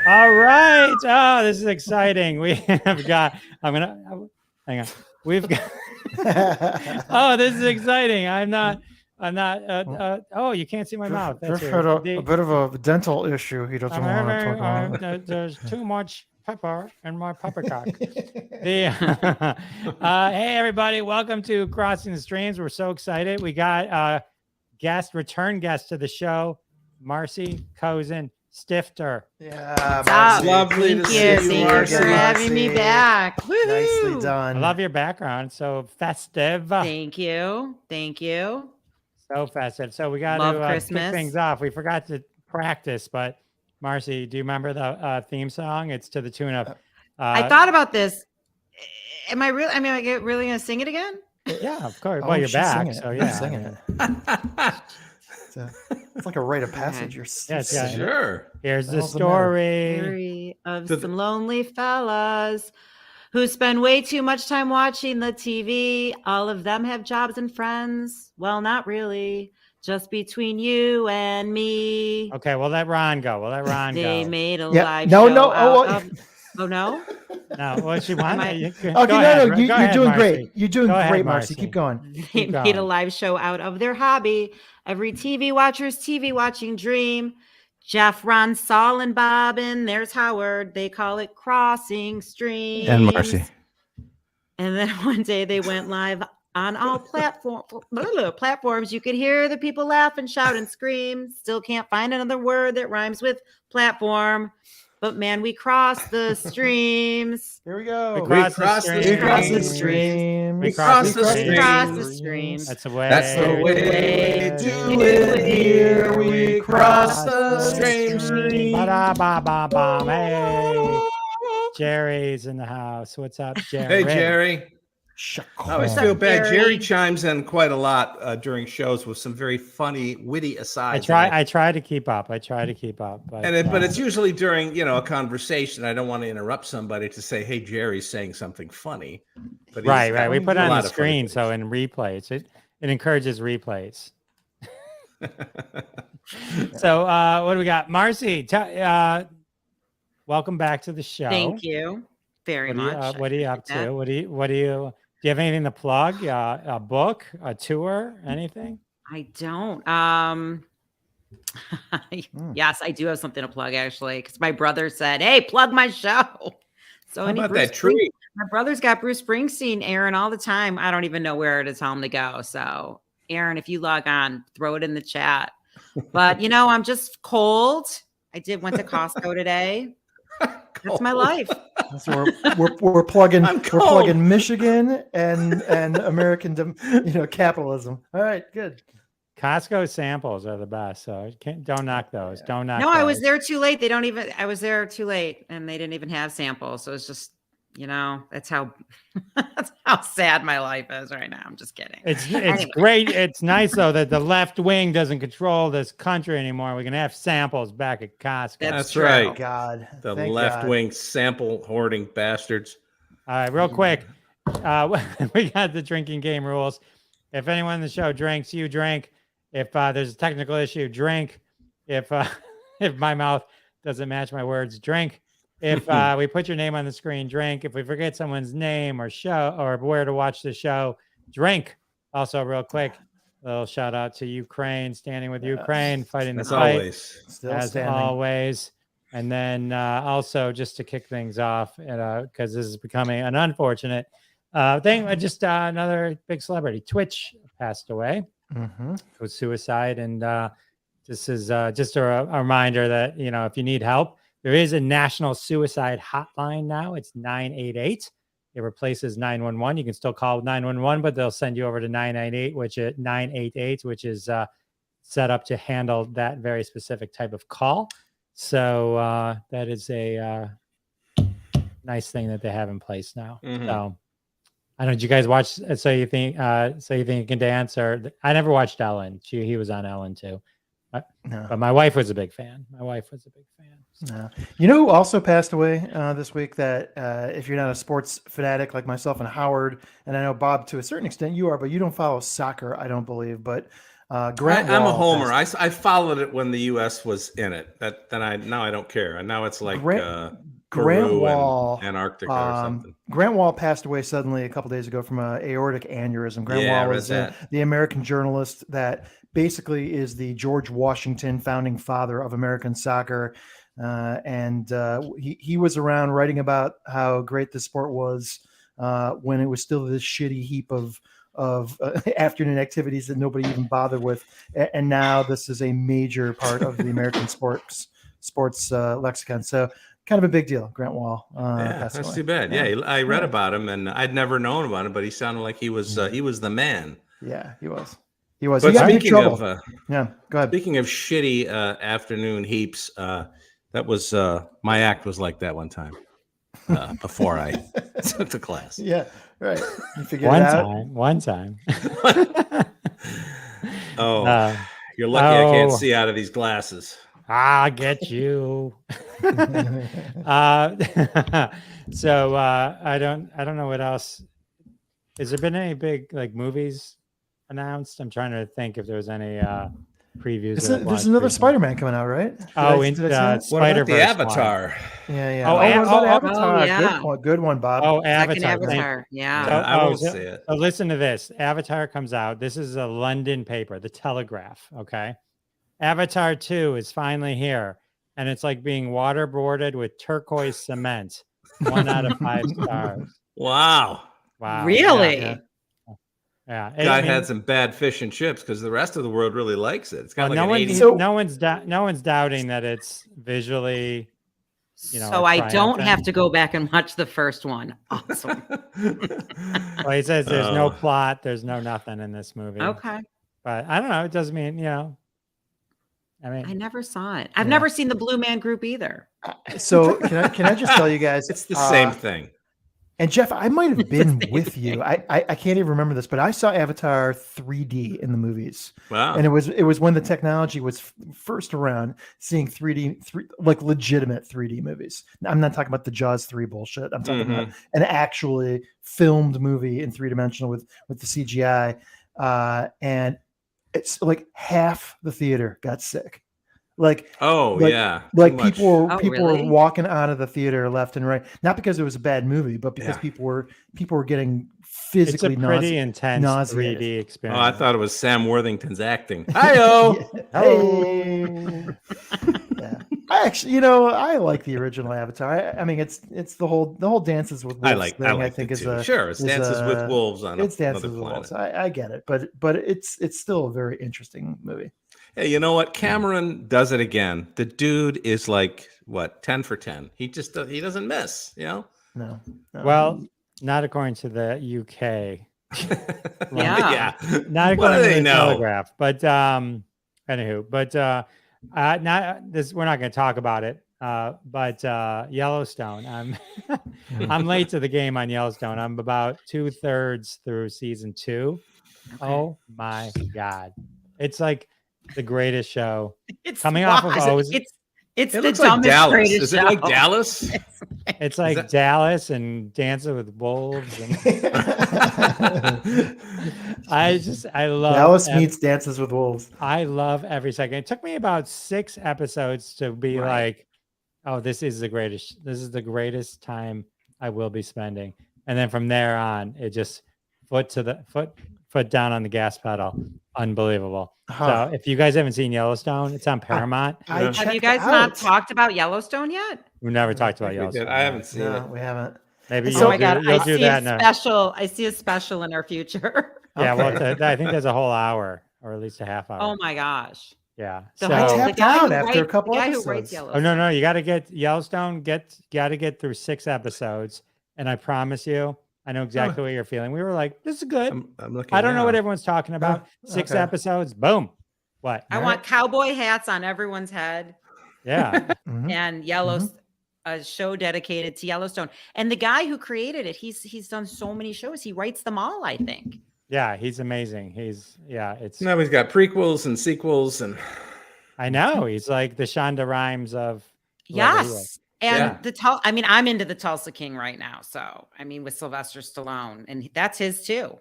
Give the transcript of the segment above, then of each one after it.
All right. Oh, this is exciting. We have got. Hang on. We've got. Oh, this is exciting. I'm not. Oh, you can't see my mouth. That's Jeff had weird. a bit of a dental issue. He doesn't want to talk about. There's too much pepper in my poppycock. Hey, everybody. Welcome to Crossing the Streams. We're so excited. We got return guest to the show, Marci Stifter. Yeah, Marci. Lovely to see you, Thank you for having me back. Woo-hoo. Nicely done. I love your background. So festive. Thank you. So festive. So we got to kick things off. We forgot to practice, but Marci, do you remember the theme song? It's to the tune of. I thought about this. Am I really? I mean, am I really going to sing it again? Yeah, of course. Well, you're back, so yeah. Singing it. It's like a rite of passage. You're sure. Here's the story. Story of some lonely fellas who spend way too much time watching the TV. All of them have jobs and friends. Well, not really. Just between you and me. Okay, we'll let Ron go. They made a live show. Oh, no? No, what you want? Okay, no, you're doing great. You're doing great, Marci. Keep going. They made a live show out of their hobby. Every TV watcher's TV watching dream. Jeff, Ron, Saul, and Bob, and there's Howard. They call it Crossing Streams. And Marci. And then one day they went live on all platforms. You could hear the people laugh and shout and scream. Still can't find another word that rhymes with platform. But man, we cross the streams. Here we go. We cross the streams. That's the way. That's the way we do it here. We cross the streams. Hey, Jerry's in the house. What's up, Jerry? Hey, Jerry. I always feel bad. Jerry chimes in quite a lot during shows with some very funny, witty asides. I try to keep up. But it's usually during a conversation. I don't want to interrupt somebody to say, "Hey, Jerry's saying something funny." But right. We put it on the screen, so in replays, it encourages replays. So what do we got, Marci? Welcome back to the show. Thank you very much. What are you up to? Do you have anything to plug? A book, a tour, anything? I don't. Yes, I do have something to plug actually, because my brother said, "Hey, plug my show." So how about that tree? My brother's got Bruce Springsteen airing all the time. I don't even know where to tell him to go. So, Aaron, if you log on, throw it in the chat. But I'm just cold. I went to Costco today. That's my life. So we're plugging Michigan and American capitalism. All right, good. Costco samples are the best, so don't knock those. Don't knock. No, those. I was there too late. I was there too late, and they didn't even have samples. So it's just that's how sad my life is right now. I'm just kidding. It's great. It's nice though that the left wing doesn't control this country anymore. We can have samples back at Costco. That's right. God, the left wing sample hoarding bastards. All right, real quick, we got the drinking game rules. If anyone in the show drinks, you drink. If there's a technical issue, drink. If my mouth doesn't match my words, drink. If we put your name on the screen, drink. If we forget someone's name or show or where to watch the show, drink. Also, real quick, a little shout out to Ukraine, standing with Ukraine, fighting the fight. As always. And then also, just to kick things off, because this is becoming an unfortunate thing, just another big celebrity, Twitch, passed away with suicide. And this is just a reminder that, if you need help, there is a national suicide hotline now. It's 988. It replaces 911. You can still call 911, but they'll send you over to 998, which is set up to handle that very specific type of call. So that is a nice thing that they have in place now. So I don't know. Did you guys watch? So you think you can dance? Or I never watched Ellen. He was on Ellen too. No. But my wife was a big fan. No. You know who also passed away this week that if you're not a sports fanatic like myself and Howard, and I know Bob to a certain extent you are, but you don't follow soccer, I don't believe. But Grant I'm a Wall homer. passed- I followed it when the U.S. was in it. Now I don't care. And now it's like Grant Peru Wall, and Antarctica or something. Grant Wall passed away suddenly a couple days ago from an aortic aneurysm. Grant Yeah, I Wall read was that. the American journalist that basically is the George Washington founding father of American soccer. He was around writing about how great the sport was when it was still this shitty heap of afternoon activities that nobody even bothered with. And now this is a major part of the American sports lexicon. So kind of a big deal. Grant Wall. That's away. too bad. Yeah. I read about him, and I'd never known about him, but he sounded like he was the man. Yeah, he was. He was. But He got in speaking trouble. of Yeah, go ahead. speaking of shitty afternoon heaps, that was my act was like that one time before I took the class. Yeah, right. You figured it out. One time. Oh, you're lucky I can't oh. see out of these glasses. I'll get you. So I don't know what else. Has there been any big like movies announced? I'm trying to think if there was any previews. There's another Spider-Man coming out, right? Into What about Spider-Verse. the Avatar? Yeah. Oh, what about Avatar? oh, yeah. Good one, Bob. Oh, Second Avatar. Avatar. Yeah. So- I won't see it. So listen to this. Avatar comes out. This is a London paper, The Telegraph. Okay. Avatar 2 is finally here. And it's like being waterboarded with turquoise cement. 1 out of 5 stars. Wow. Wow. Really? Yeah. Guy had some bad fish and chips because the rest of the world really likes it. It's got Well, like no one's doubting that it's visually, So I don't have to go back and watch the first one. Awesome. Well, he says there's no plot, there's no nothing in this movie. Okay. But I don't know. It doesn't mean, I mean, I never saw it. I've never seen the Blue Man Group either. So can I just tell you guys, it's the same thing. And Jeff, I might have been with you. I can't even remember this, but I saw Avatar 3D in the movies. Wow. And it was when the technology was first around, seeing 3D, like legitimate 3D movies. I'm not talking about the Jaws 3 bullshit. I'm talking about an actually filmed movie in 3-dimensional with the CGI. And it's like half the theater got sick. Like people were walking out of the theater left and right, not because it was a bad movie, but because people were getting physically it's a pretty intense nauseated. 3D experience. Oh, I thought it was Sam Worthington's acting. Hi-yo. Yeah. I actually, I like the original Avatar. I mean, it's the whole Dances with Wolves thing. I think is a sure. It's Dances with Wolves on it's another Dances with planet. Wolves. I get it, but it's still a very interesting movie. Hey, you know what? Cameron does it again. The dude is like 10 for 10. He doesn't miss. No. Well, not according to the UK. Yeah. Not What do according to they the know? Telegraph. But anywho, not this. We're not going to talk about it. But Yellowstone. I'm late to the game on Yellowstone. I'm about 2/3 through season 2. Okay. Oh my God! It's like the greatest show. It's coming off of Oz. It's it the looks like dumbest Dallas. greatest Is it show. like Dallas? It's like Dallas and Dancing with Wolves. And I love Dallas meets Dances with Wolves. I love every second. It took me about 6 episodes to be like, oh, this is the greatest. This is the greatest time I will be spending. And then from there on, it just foot down on the gas pedal. Unbelievable. So if you guys haven't seen Yellowstone, it's on Paramount. Have you guys not talked about Yellowstone yet? We've never talked about Yellowstone. I haven't seen it. We haven't. Maybe Oh my God! you'll do that. I see a special in our future. Yeah, well, I think there's a whole hour or at least a half hour. Oh my gosh! Yeah. I tapped out after a couple episodes. Oh no, you got to get Yellowstone. Got to get through 6 episodes, and I promise you, I know exactly what you're feeling. We were like, this is good. I'm looking I don't know now. what everyone's talking about. 6 episodes, boom. What? I want cowboy hats on everyone's head. Yeah. And a show dedicated to Yellowstone. And the guy who created it, he's done so many shows. He writes them all, I think. Yeah, he's amazing. Now he's got prequels and sequels and I know he's like the Shonda Rhimes of yes. And I'm into the Tulsa King right now. So with Sylvester Stallone, and that's his too.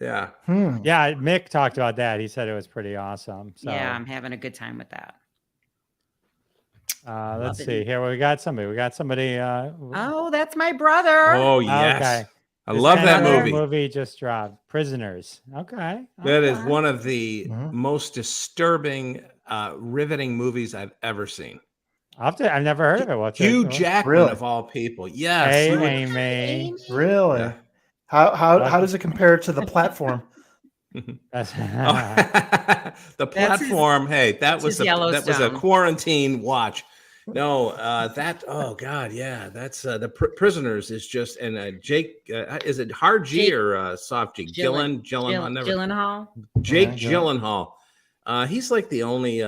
Yeah. Yeah, Mick talked about that. He said it was pretty awesome. So Yeah, I'm having a good time with that. let's Love see it. here. We got somebody. Oh, that's my brother. Oh yes. Okay. I This love that tentative movie. movie just dropped. Prisoners. Okay. That is okay. one of the Mhm. most disturbing, riveting movies I've ever seen. I've never heard of it. What's Hugh it? Jackman Really? of all people. Yes. Hey, you would- Amy. Really? Yeah. How does it compare to the platform? That's- The platform. Hey, that was his that was a Yellowstone. quarantine watch. No, that. Oh God, yeah. That's the Prisoners is just and Jake. Is it hard G Jake- or soft G? Gyllenhaal. Jake Yeah. Gyllenhaal. He's like the only.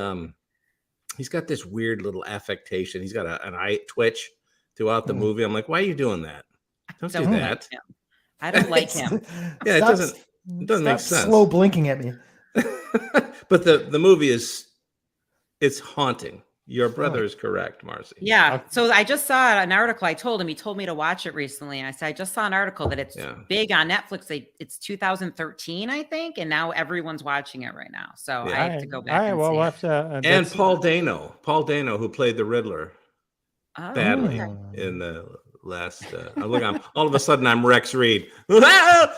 He's got this weird little affectation. He's got an eye twitch throughout the movie. I'm like, why are you doing that? Don't do Don't like that. him. I don't like him. Yeah, it Stop- doesn't make stop sense. Slow blinking at me. But the movie it's haunting. Your brother is correct, Marcy. Yeah. Okay. So I just saw an article. I told him, he told me to watch it recently. And I said, I just saw an article that it's Yeah. big on Netflix. It's 2013, I think. And now everyone's watching it right now. So Yeah. I have to go back. All right. and Well, see we'll it. have to. And that's- Paul Dano, who played the Riddler Oh, badly okay. in the last. Look, all of a sudden I'm Rex Reed. Ah!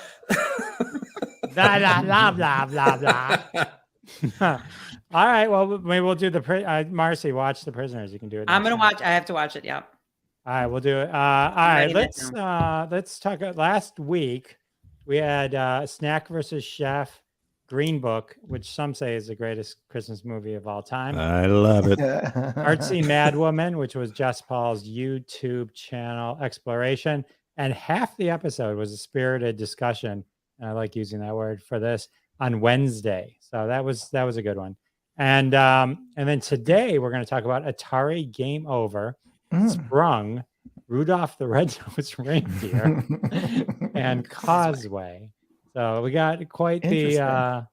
blah, blah, blah, blah, blah, blah. All right. Well, maybe we'll do the Marcy. Watch the Prisoners. You can do it. I'm next going to time. watch. I have to watch it. Yep. All right, we'll do it. All right, writing that let's talk. Last week we had Snack versus Chef, Green Book, which some say is the greatest Christmas movie of all time. I love it. Artsy Mad Woman, which was Jess Paul's YouTube channel exploration, and half the episode was a spirited discussion. And I like using that word for this on Wednesday, so that was a good one. And then today we're going to talk about Atari Game Over, Sprung, Rudolph the Red-Nosed Reindeer, and Causeway. So we got quite the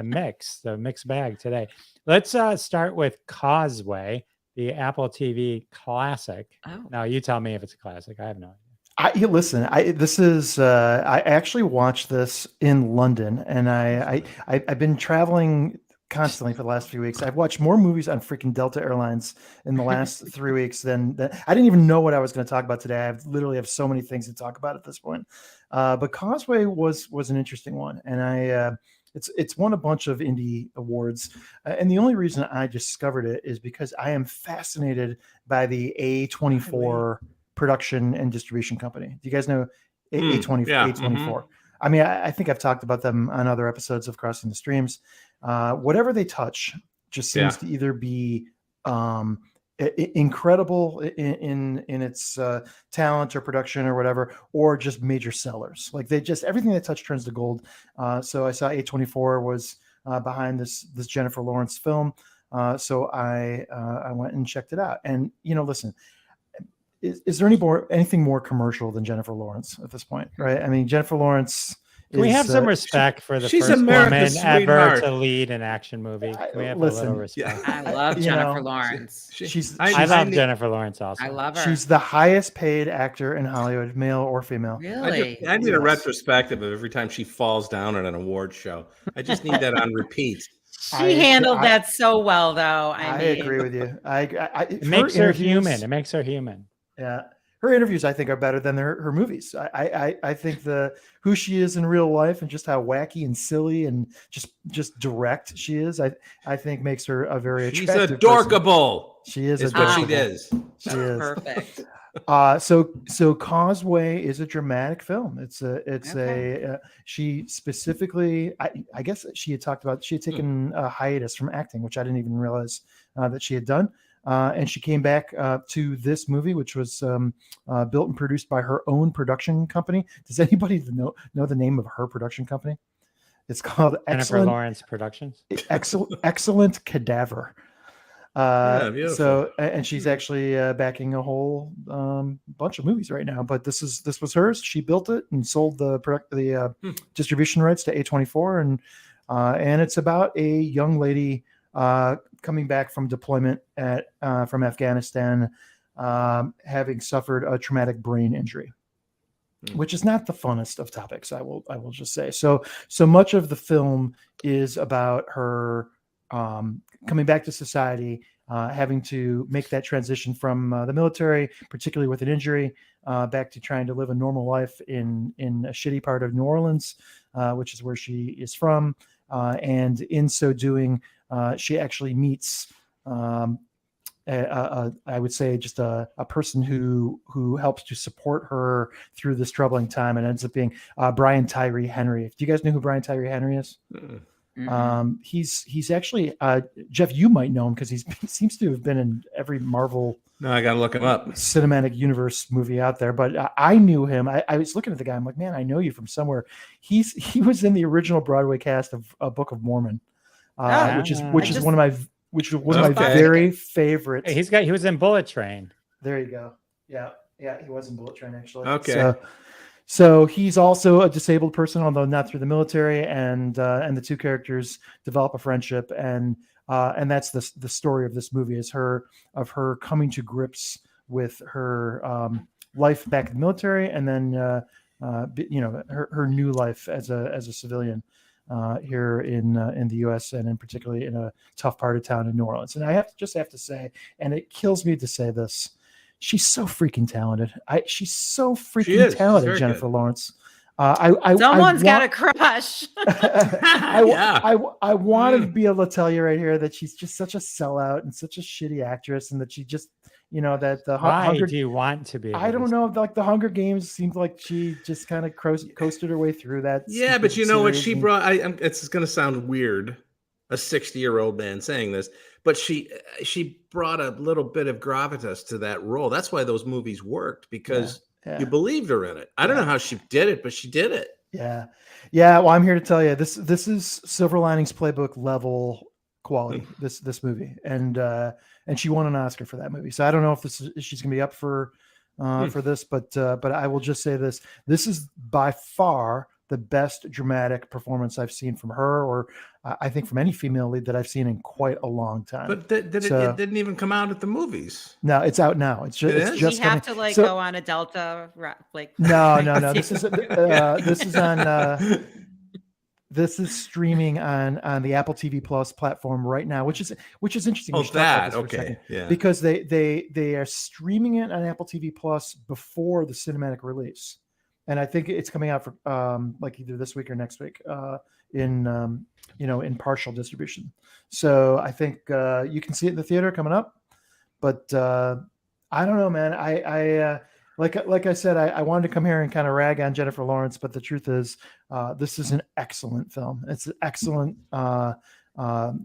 mixed bag today. Let's start with Causeway, the Apple TV classic. Oh. Now you tell me if it's a classic. I have no idea. I actually watched this in London, and I've been traveling constantly for the last few weeks. I've watched more movies on freaking Delta Airlines in the last 3 weeks than I didn't even know what I was going to talk about today. I literally have so many things to talk about at this point. But Causeway was an interesting one, and it's won a bunch of indie awards. And the only reason I discovered it is because I am fascinated by the A24 production and distribution company. Do you guys know A24? Yeah. A24. I mean, I think I've talked about them on other episodes of Crossing the Streams. Whatever they touch just seems to either be incredible in its talent or production or whatever, or just major sellers. Like everything they touch turns to gold. So I saw A24 was behind this Jennifer Lawrence film. So I went and checked it out. And listen. Is there anything more commercial than Jennifer Lawrence at this point, right? I mean, Jennifer Lawrence. Can we have some respect for the she's first America's woman ever sweetheart. to lead an action movie? Can we have a Listen, little respect? I love Jennifer Lawrence. I love Jennifer Lawrence also. I love her. She's the highest paid actor in Hollywood, male or female. Really? I need a retrospective of every time she falls down at an award show. I just need that on repeat. She handled that so well, though. I mean, agree with you. It makes her human. It makes her human. Yeah. Her interviews, I think, are better than her movies. I think who she is in real life and just how wacky and silly and just direct she is, I think makes her a very attractive. She's adorkable. She is what she adorkable. is. She is perfect. So Causeway is a dramatic film. She specifically, I guess she had talked about, she had taken a hiatus from acting, which I didn't even realize that she had done. And she came back to this movie, which was built and produced by her own production company. Does anybody know the name of her production company? It's called Jennifer Lawrence Productions. Excellent Cadaver. Beautiful. So, and she's actually backing a whole bunch of movies right now. But this was hers. She built it and sold the distribution rights to A24, and it's about a young lady coming back from deployment from Afghanistan, having suffered a traumatic brain injury. which is not the funnest of topics. I will just say so. So much of the film is about her coming back to society, having to make that transition from the military, particularly with an injury, back to trying to live a normal life in a shitty part of New Orleans, which is where she is from. And in so doing, she actually meets, I would say, just a person who helps to support her through this troubling time, and ends up being Brian Tyree Henry. Do you guys know who Brian Tyree Henry is? He's actually Jeff, you might know him because he seems to have been in every Marvel I gotta look him up. cinematic universe movie out there. But I knew him. I was looking at the guy. I'm like, man, I know you from somewhere. He was in the original Broadway cast of Book of Mormon, which is one of my very favorite. He was in Bullet Train. There you go. Yeah, he was in Bullet Train actually. Okay. So he's also a disabled person, although not through the military, and the two characters develop a friendship, and that's the story of this movie, is her coming to grips with her life back in the military, and then her new life as a civilian here in the U.S. and in particularly in a tough part of town in New Orleans. And I have to say, and it kills me to say this, she's so freaking talented. She's so freaking talented, Jennifer Lawrence. Someone's got a crush. I wanted to be able to tell you right here that she's just such a sellout and such a shitty actress, and that she just, that the Why do you want to be? I don't know. Like the Hunger Games seemed like she just kind of coasted her way through that. Yeah, but you know what she brought? It's going to sound weird, a 60-year-old man saying this, but she brought a little bit of gravitas to that role. That's why those movies worked, because you believed her in it. I don't know how she did it, but she did it. Yeah. Well, I'm here to tell you this is Silver Linings Playbook level quality. This movie, and she won an Oscar for that movie. So I don't know if she's going to be up for this, but I will just say this: this is by far the best dramatic performance I've seen from her, or I think from any female lead that I've seen in quite a long time. But it didn't even come out at the movies. No, it's out now. It's just you have to go on a Delta No. This is streaming on the Apple TV Plus platform right now, which is interesting. Oh, that okay, yeah. Because they are streaming it on Apple TV Plus before the cinematic release, and I think it's coming out for either this week or next week in partial distribution. So I think you can see it in the theater coming up, but I don't know, man. I like I said, I wanted to come here and kind of rag on Jennifer Lawrence, but the truth is, this is an excellent film. It's an excellent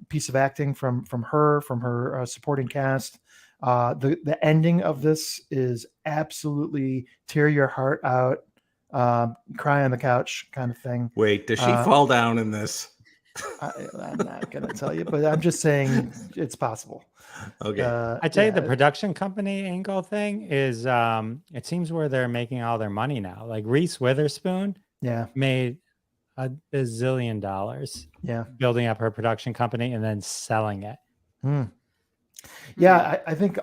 piece of acting from her supporting cast. The ending of this is absolutely tear your heart out, cry on the couch kind of thing. Wait, does she fall down in this? I'm not going to tell you, but I'm just saying it's possible. Okay. I tell you, the production company angle thing is, it seems where they're making all their money now. Like Reese Witherspoon made $1 bazillion building up her production company and then selling it. Yeah, I think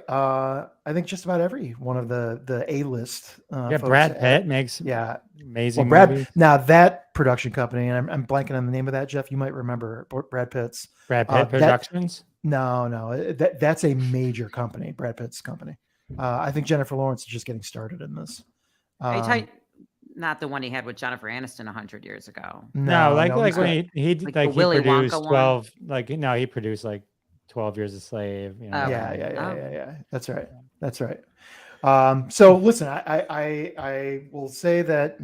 just about every one of the A-list. Brad Pitt makes amazing movies. Now that production company, and I'm blanking on the name of that, Jeff, you might remember Brad Pitt Productions. No, that's a major company, Brad Pitt's company. I think Jennifer Lawrence is just getting started in this. Not the one he had with Jennifer Aniston 100 years ago. No, when he produced 12. One? He produced 12 Years a Slave. Yeah. That's right. So listen, I will say that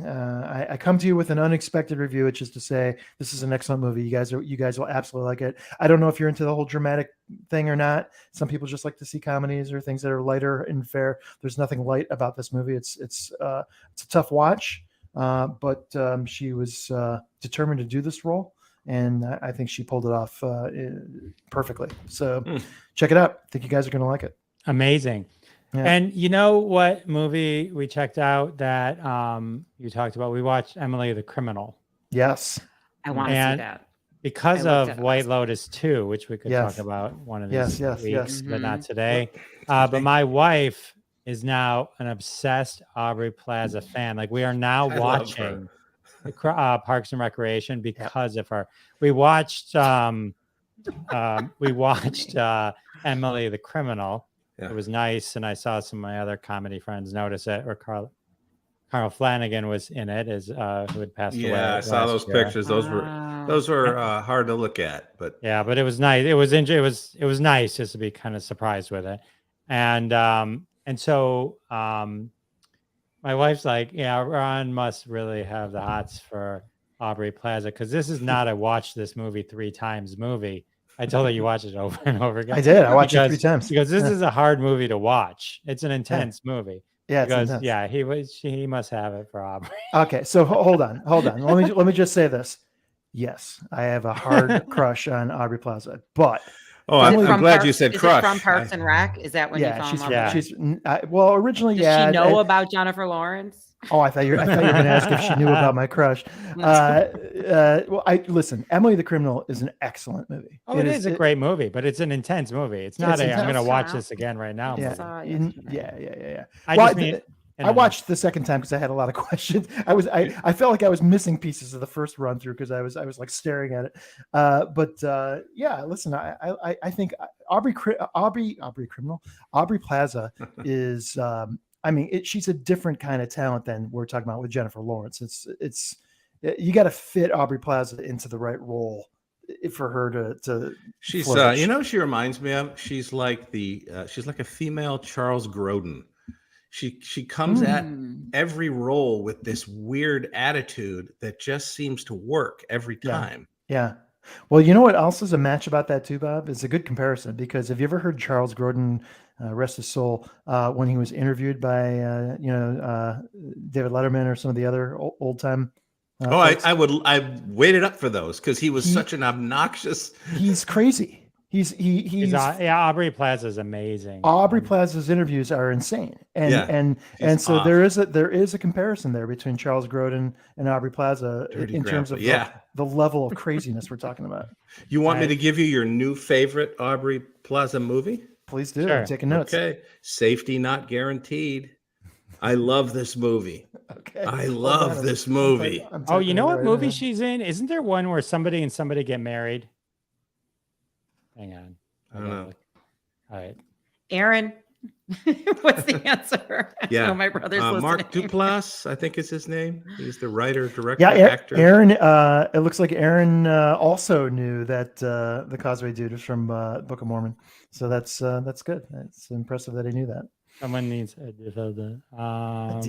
I come to you with an unexpected review, which is to say this is an excellent movie. You guys will absolutely like it. I don't know if you're into the whole dramatic thing or not. Some people just like to see comedies or things that are lighter and fair. There's nothing light about this movie. It's a tough watch, but she was determined to do this role. And I think she pulled it off perfectly. So check it out. I think you guys are going to like it. Amazing. Yeah. And you know what movie we checked out that you talked about? We watched Emily the Criminal. Yes. I want to see that. Because of White Lotus 2, which we could talk about one of these weeks, but not today. But my wife is now an obsessed Aubrey Plaza fan. Like we are now I love her. watching Parks and Recreation because of her. We watched Emily the Criminal. Yeah. It was nice, and I saw some of my other comedy friends notice it. Or Carl Flanagan was in it, as who had passed away. Yeah, I saw those pictures. Those were hard to look at, but yeah, but it was nice. It was nice just to be kind of surprised with it, and so my wife's like, yeah, Ron must really have the hots for Aubrey Plaza because this is not a watch this movie 3 times movie. I told her you watch it over and over again. I did. I watched it 3 times because this is a hard movie to watch. It's an intense movie. Yeah, because he must have it for Aubrey. Okay, so hold on. Let me just say this. Yes, I have a hard crush on Aubrey Plaza, but I'm glad you said crush. Is it from Parks and Rec? Is that when you fell in love with her? She's well, originally, Does she know about Jennifer Lawrence? Oh, I thought you were going to ask if she knew about my crush. Well, listen, Emily the Criminal is an excellent movie. Oh, it is a great movie, but it's an intense movie. It's not I'm going to watch this again right now. Yeah. I watched the second time because I had a lot of questions. I felt like I was missing pieces of the first run through because I was like staring at it. Listen, I think Aubrey Plaza is. She's a different kind of talent than we're talking about with Jennifer Lawrence. It's you got to fit Aubrey Plaza into the right role for her to. She's she reminds me of. She's like a female Charles Grodin. She comes at every role with this weird attitude that just seems to work every time. Yeah. Well, you know what else is a match about that too, Bob? It's a good comparison because have you ever heard Charles Grodin, rest his soul, when he was interviewed by David Letterman or some of the other old time? I waited up for those because he was such an obnoxious. He's crazy. He's Aubrey Plaza is amazing. Aubrey Plaza's interviews are insane, and so there is a comparison there between Charles Grodin and Aubrey Plaza in terms of the level of craziness we're talking about. You want me to give you your new favorite Aubrey Plaza movie? Please do. Sure. I'm taking notes. Okay, Safety Not Guaranteed. I love this movie. Okay, I love this movie. Oh, you know what movie she's in? Isn't there one where somebody and somebody get married? Hang on. I don't know. All right. Aaron, what's the answer? Yeah. My brother's listening. Mark Duplass, I think is his name. He's the writer, director, actor. Aaron, it looks like Aaron also knew that the Causeway dude was from Book of Mormon. So that's good. It's impressive that he knew that. Someone needs a date. A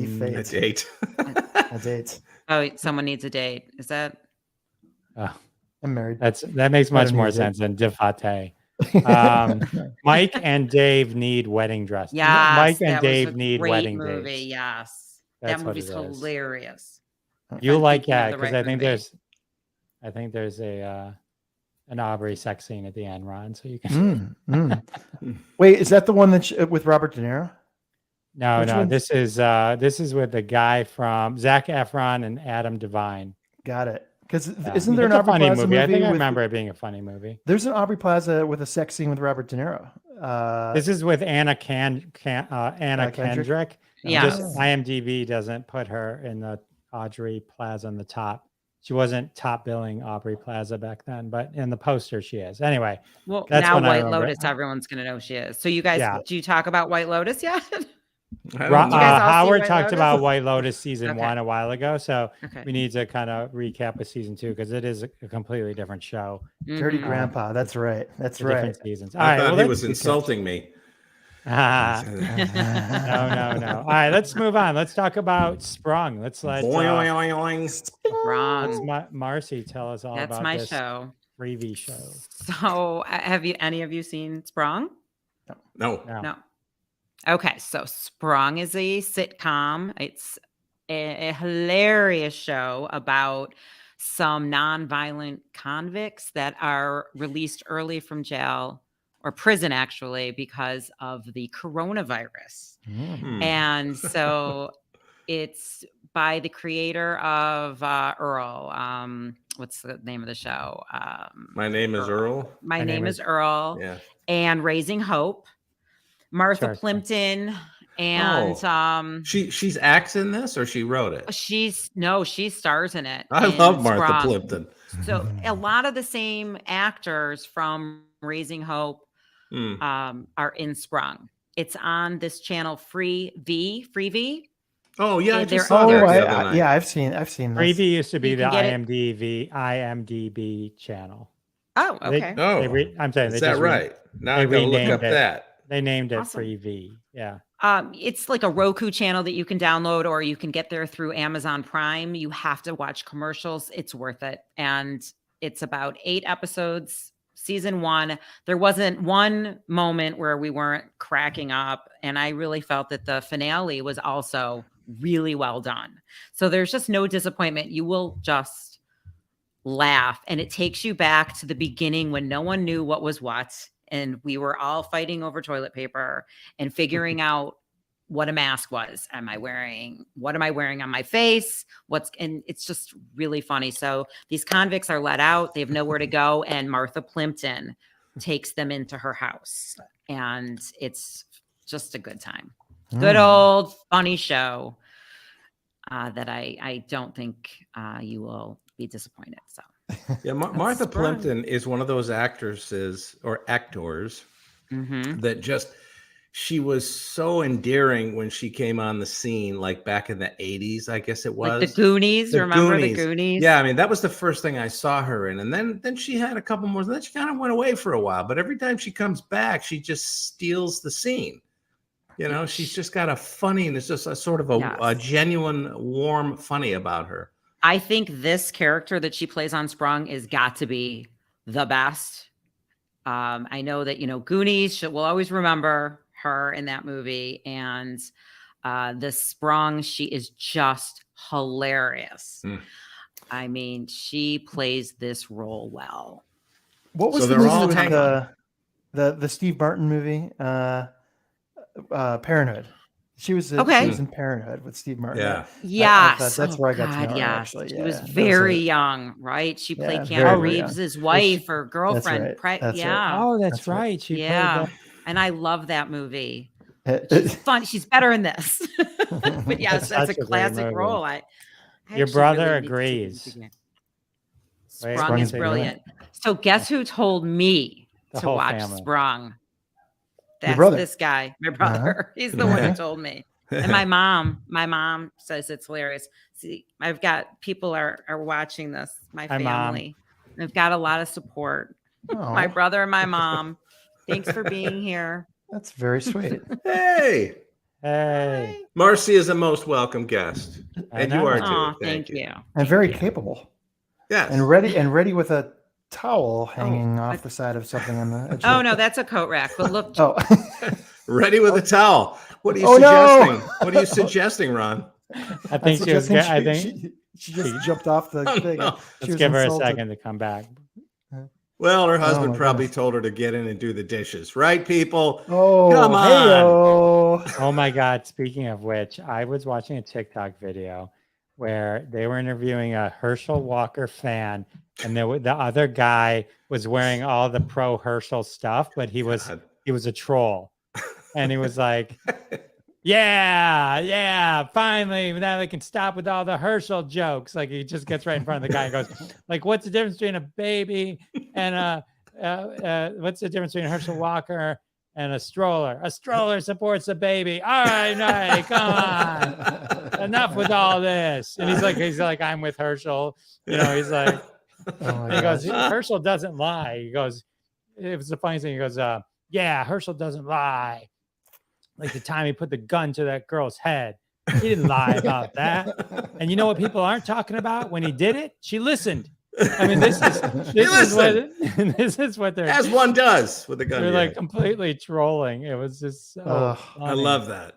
date. Oh, someone needs a date. Is that? I'm married. That makes much more sense than Defate. Mike and Dave need wedding dresses. Yeah, Mike and Dave need wedding movie. dates. Yes, that's that movie's hilarious. You like because I think there's an Aubrey sex scene at the end, Ron. So you can. Wait, is that the one with Robert De Niro? No. This is with the guy from Zac Efron and Adam Devine. Got it. Because isn't there an Aubrey funny Plaza movie? I think I remember it being a funny movie. There's an Aubrey Plaza with a sex scene with Robert De Niro. This is with Anna Kendrick. Yeah. IMDb doesn't put her in the Aubrey Plaza on the top. She wasn't top billing Aubrey Plaza back then, but in the poster she is. Anyway. Well, now White Lotus, everyone's going to know she is. So you guys, do you talk about White Lotus yet? Howard talked about White Lotus season 1 a while ago, so we need to kind of recap with season 2 because it is a completly different show. Dirty Grandpa, that's right. That's right. Different seasons. I thought he was insulting me. No. All right, let's move on. Let's talk about Sprung. Let's let Marci tell us all about my this show. Freebie show. So, have any of you seen Sprung? No. Okay, so Sprung is a sitcom. It's a hilarious show about some nonviolent convicts that are released early from jail or prison, actually, because of the coronavirus. And so it's by the creator of Earl. What's the name of the show? My Name is Earl. My name is Earl. Yeah. And Raising Hope. Martha Plimpton And she's acts in this, or she wrote it? she stars in it. I in love Martha Sprung. Plimpton. So a lot of the same actors from Raising Hope are in Sprung. It's on this channel, Free V. Oh yeah, I They're- just saw that the other night. yeah, I've seen this. Freevee used to be You the can get IMDb channel. Oh, okay. I'm saying Is that right? Now I they gotta look renamed up it. that. They named it Awesome. Freevee. Yeah. It's like a Roku channel that you can download, or you can get there through Amazon Prime. You have to watch commercials. It's worth it. And it's about 8 episodes, season 1. There wasn't one moment where we weren't cracking up. And I really felt that the finale was also really well done. So there's just no disappointment. You will just laugh. And it takes you back to the beginning when no one knew what was what. And we were all fighting over toilet paper and figuring out what a mask was. What am I wearing on my face? And it's just really funny. So these convicts are let out. They have nowhere to go. And Martha Plimpton takes them into her house. And it's just a good time. Good old funny show that I don't think you will be disappointed. So. Yeah, Martha Sprung. Plimpton is one of those actresses or actors that she was so endearing when she came on the scene, like back in the 80s, I guess it was. Like the Goonies, remember the Goonies? Yeah, I mean, that was the first thing I saw her in. And then she had a couple more, then she kind of went away for a while. But every time she comes back, she just steals the scene. You know, she's just got a funny, and it's just a sort of a genuine, warm funny about her. I think this character that she plays on Sprung is got to be the best. I know that, Goonies, we'll always remember her in that movie. And the Sprung, she is just hilarious. I mean, she plays this role well. What was the movie with the Steve Martin movie? Parenthood. She was in Parenthood with Steve Martin. Yeah. Yes. That's where I got to know her, yes. actually. She Yeah, was very young, right? She played Keanu Reeves' wife or girlfriend. That's yeah. Oh, that's right. She played that. And I love that movie. She's fun. She's better in this. But yes, that's a classic role. Your brother agrees. Sprung is brilliant. So guess who told me to watch Sprung? That's this guy, my brother. He's the one who told me. And my mom says it's hilarious. See, I've got people are watching this, my family. I've got a lot of support. My brother and my mom. Thanks for being here. That's very sweet. Hey. Marci is a most welcome guest. And you are too. Thank you. And very capable. Yes. And ready with a towel hanging off the side of something on the edge. Oh no, that's a coat rack. But look. Ready with a towel. What are you suggesting? No. What are you suggesting, Ron? I think she just jumped off the thing. No. Let's give her a second to come back. Well, her husband probably told her to get in and do the dishes, right, people? Oh, come on. Hey-o. Oh my God. Speaking of which, I was watching a TikTok video where they were interviewing a Herschel Walker fan, and the other guy was wearing all the pro Herschel stuff, but he was a troll. And he was like, yeah, finally, now they can stop with all the Herschel jokes. Like, he just gets right in front of the guy and goes, like, what's the difference between a baby and what's the difference between Herschel Walker and a stroller? A stroller supports a baby. All right, come on. Enough with all this. And he's like, I'm with Herschel. He's like, he goes, Herschel doesn't lie. He goes, it was the funniest thing. He goes, yeah, Herschel doesn't lie. Like the time he put the gun to that girl's head. He didn't lie about that. And you know what people aren't talking about? When he did it, she listened. I mean, this is what they're, as one does with a gun. They're like completely trolling. It was just so I love that.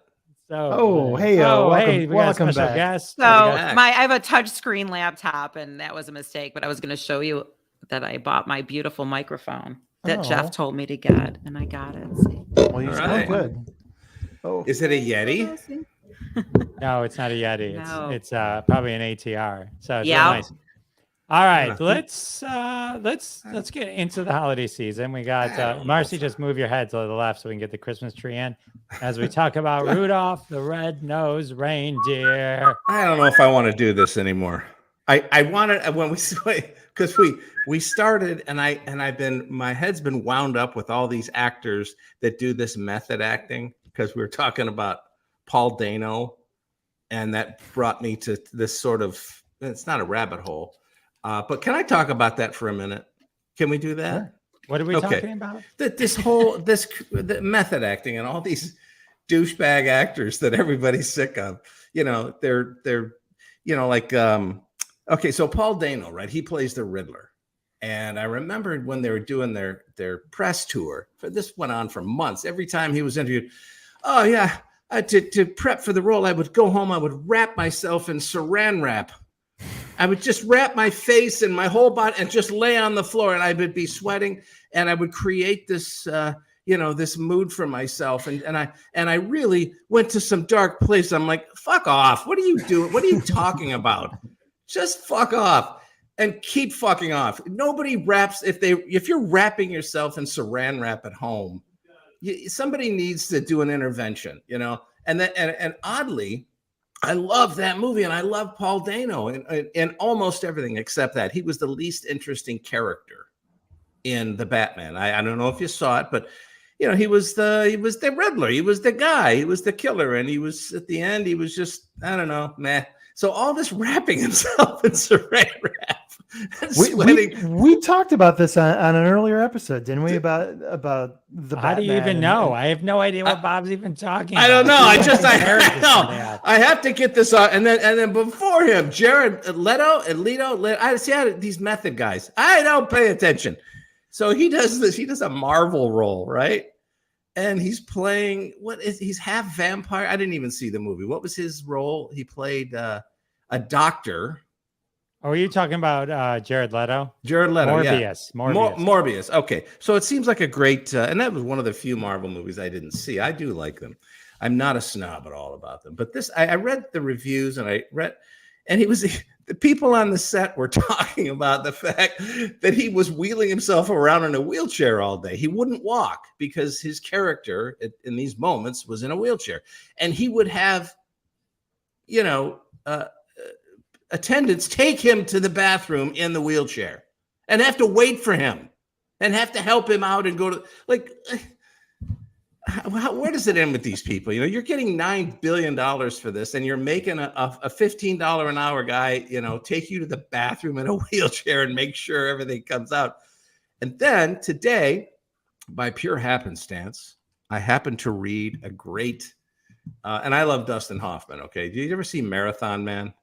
So we welcome back. Guest. So I have a touchscreen laptop, and that was a mistake, but I was going to show you that I bought my beautiful microphone that Jeff told me to get, and I got it. See? Well, you sound good. Oh, is it a Yeti? No, it's not a Yeti. No. It's probably an ATR. So it's yeah. nice. All right, Yeah. let's get into the holiday season. We got I don't know Marcy. if- Just move your head to the left so we can get the Christmas tree in as we talk about Rudolph the Red-Nosed Reindeer. I don't know if I want to do this anymore. I wanted when because we started and I've been my head's been wound up with all these actors that do this method acting because we were talking about Paul Dano, and that brought me to this sort of, it's not a rabbit hole. But can I talk about that for a minute? Can we do that? Sure. What are we talking about? The method acting and all these douchebag actors that everybody's sick of. They're like okay, so Paul Dano, right? He plays the Riddler. And I remembered when they were doing their press tour. This went on for months. Every time he was interviewed, oh yeah, to prep for the role, I would go home, I would wrap myself in saran wrap. I would just wrap my face and my whole body and just lay on the floor, and I would be sweating, and I would create this, this mood for myself. And I really went to some dark place. I'm like, fuck off. What are you doing? What are you talking about? Just fuck off and keep fucking off. Nobody wraps if you're wrapping yourself in saran wrap at home, somebody needs to do an intervention, and oddly, I love that movie, and I love Paul Dano in almost everything except that. He was the least interesting character in the Batman. I don't know if you saw it, but he was the Riddler. He was the guy. He was the killer, and he was at the end. He was just, I don't know, meh. So all this wrapping himself in saran wrap. We talked about this on an earlier episode, didn't we? About the How do you Batman even know? I have no idea what Bob's even talking about. I don't know. I know. I have to get this on. And then before him, Jared Leto. I see these method guys. I don't pay attention. So he does this. He does a Marvel role, right? And he's playing he's half vampire. I didn't even see the movie. What was his role? He played a doctor. Oh, are you talking about Jared Leto? Jared Leto, Morbius. Yeah. Morbius. Okay. So it seems like a great, and that was one of the few Marvel movies I didn't see. I do like them. I'm not a snob at all about them. But this, I read the reviews and the people on the set were talking about the fact that he was wheeling himself around in a wheelchair all day. He wouldn't walk because his character in these moments was in a wheelchair. And he would have, attendants take him to the bathroom in the wheelchair and have to wait for him and have to help him out and go to where does it end with these people? You're getting $9 billion for this, and you're making a $15 an hour guy, take you to the bathroom in a wheelchair and make sure everything comes out. And then today, by pure happenstance, I happened to read a great, and I love Dustin Hoffman. Okay. Did you ever see Marathon Man?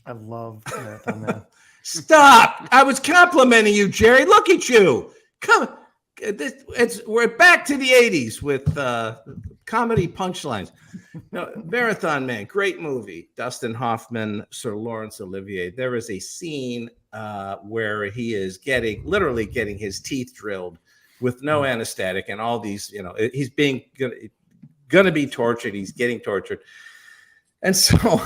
I love Marathon Man. Stop! I was complimenting you, Jerry. Look at you. Come. We're back to the 80s with comedy punchlines. Marathon Man, great movie. Dustin Hoffman, Sir Laurence Olivier. There is a scene where he is literally getting his teeth drilled with no anesthetic, and all these, he's being gonna be tortured. He's getting tortured. And so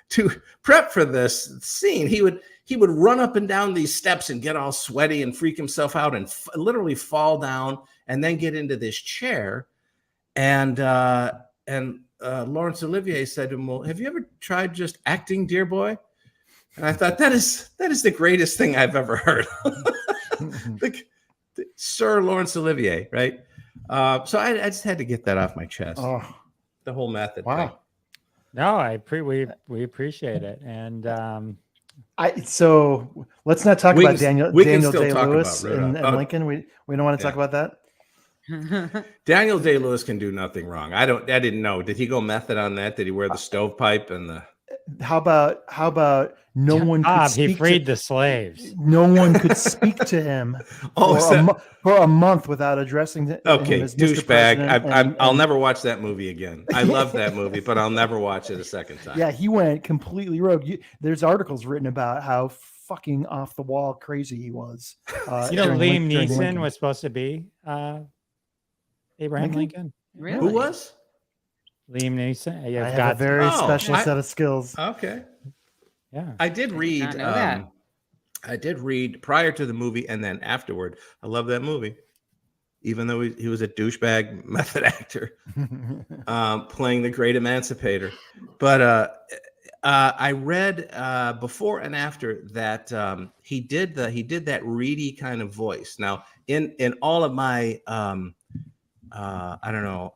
to prep for this scene, he would run up and down these steps and get all sweaty and freak himself out and literally fall down and then get into this chair. And Laurence Olivier said to him, well, have you ever tried just acting, dear boy? And I thought, that is the greatest thing I've ever heard. Sir Laurence Olivier, right? So I just had to get that off my chest. Oh, the whole method. wow. Thing. No, we appreciate it. And so let's not talk about Daniel Day-Lewis and Lincoln. We don't want to talk about that. Daniel Day-Lewis can do nothing wrong. I didn't know. Did he go method on that? Did he wear the stovepipe and the? How about no one could speak? He freed the slaves. No one could speak to him for a month without addressing him. Okay, as douchebag. I'll never watch that movie again. I love that movie, but I'll never watch it a second time. Yeah, he went completely rogue. There's articles written about how fucking off the wall crazy he was. Liam Neeson was supposed to be Abraham Lincoln. Really? Who was? Liam Neeson. I have a very special set of skills. Okay. Yeah. I did read. not know that. I did read prior to the movie and then afterward. I love that movie, even though he was a douchebag method actor playing the great emancipator. But I read before and after that he did that reedy kind of voice. Now, in all of my I don't know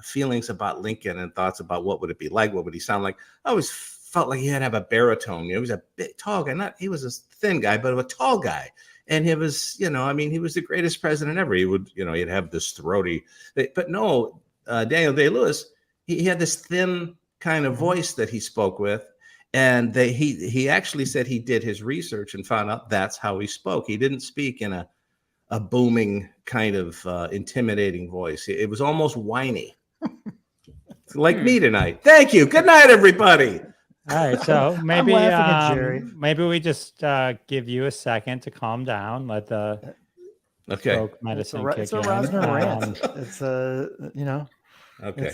feelings about Lincoln and thoughts about what would it be like, what would he sound like, I always felt like he had to have a baritone. He was a big tall guy. He was a thin guy, but a tall guy. And he was, he was the greatest president ever. He would, he'd have this throaty, but no, Daniel Day-Lewis, he had this thin kind of voice that he spoke with. And he actually said he did his research and found out that's how he spoke. He didn't speak in a booming kind of intimidating voice. It was almost whiny. Like me tonight. Thank you. Good night, everybody. All right, so maybe laughing at Jerry. maybe we just give you a second to calm down. Let the folk medicine kick It's a in. Rosner rant. It's Okay.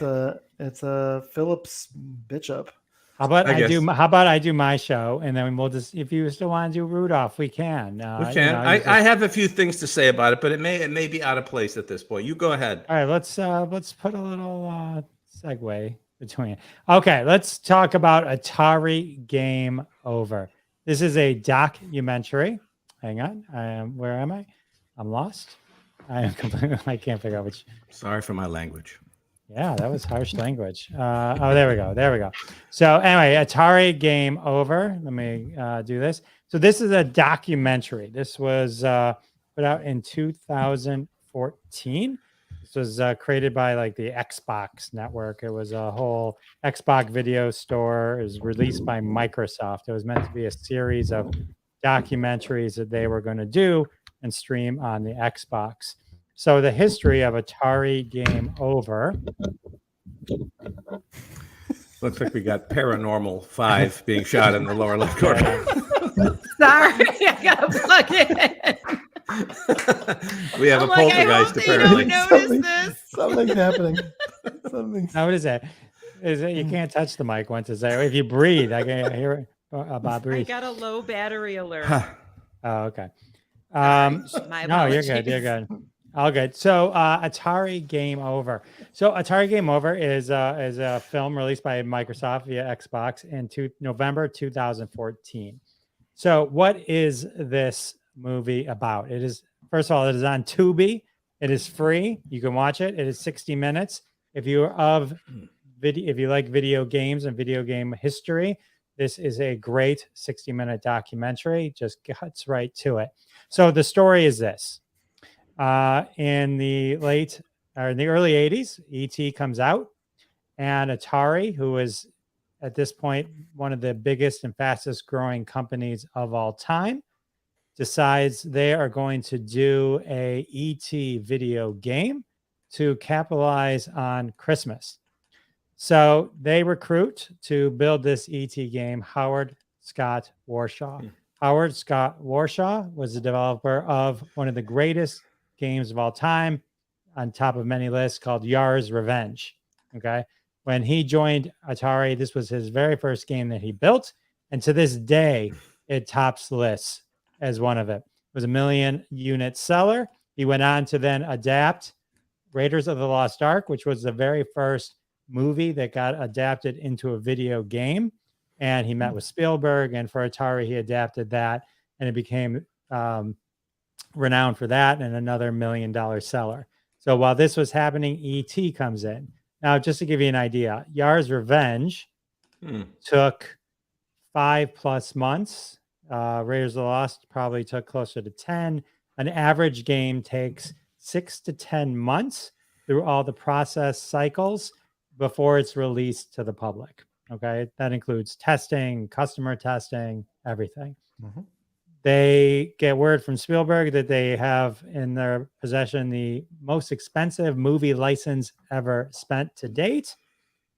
it's a Phillips bitch up. How about I I do my show, and then we'll just, if you still want to do Rudolph, we can. We can. I have a few things to say about it, but it may be out of place at this point. You go ahead. All right, let's put a little segue between. Okay, let's talk about Atari Game Over. This is a documentary. Hang on. Where am I? I'm lost. I can't figure out which. Sorry for my language. Yeah, that was harsh language. There we go. So anyway, Atari Game Over. Let me do this. So this is a documentary. This was put out in 2014. This was created by like the Xbox network. It was a whole Xbox video store. It was released by Microsoft. It was meant to be a series of documentaries that they were going to do and stream on the Xbox. So the history of Atari Game Over. Looks like we got Paranormal 5 being shot in the lower left corner. Sorry, I gotta plug it. We have a poltergeist apparently. Notice this. Something's happening. Now, what is that? Is it you can't touch the mic once it's there? If you breathe, I can hear it. Bob I breathe. got a low battery alert. Oh, okay. My No, you're apologies. good. You're good. All good. So Atari Game Over. So Atari Game Over is a film released by Microsoft via Xbox in November 2014. So what is this movie about? It is, first of all, it is on Tubi. It is free. You can watch it. It is 60 minutes. If you like video games and video game history, this is a great 60-minute documentary. Just cuts right to it. So the story is this. In the early 80s, ET comes out, and Atari, who is at this point one of the biggest and fastest growing companies of all time, decides they are going to do a ET video game to capitalize on Christmas. So they recruit to build this ET game Howard Scott Warshaw. Howard Scott Warshaw was the developer of one of the greatest games of all time, on top of many lists, called Yar's Revenge. Okay. When he joined Atari, this was his very first game that he built. And to this day, it tops lists as one of it. It was a 1 million unit seller. He went on to then adapt Raiders of the Lost Ark, which was the very first movie that got adapted into a video game. And he met with Spielberg, and for Atari, he adapted that, and it became renowned for that, and another $1 million seller. So while this was happening, ET comes in. Now, just to give you an idea, Yar's Revenge took 5+ months. Raiders of the Lost probably took closer to 10. An average game takes 6 to 10 months through all the process cycles before it's released to the public. Okay, that includes testing, customer testing, everything. Mm-hmm. They get word from Spielberg that they have in their possession the most expensive movie license ever spent to date,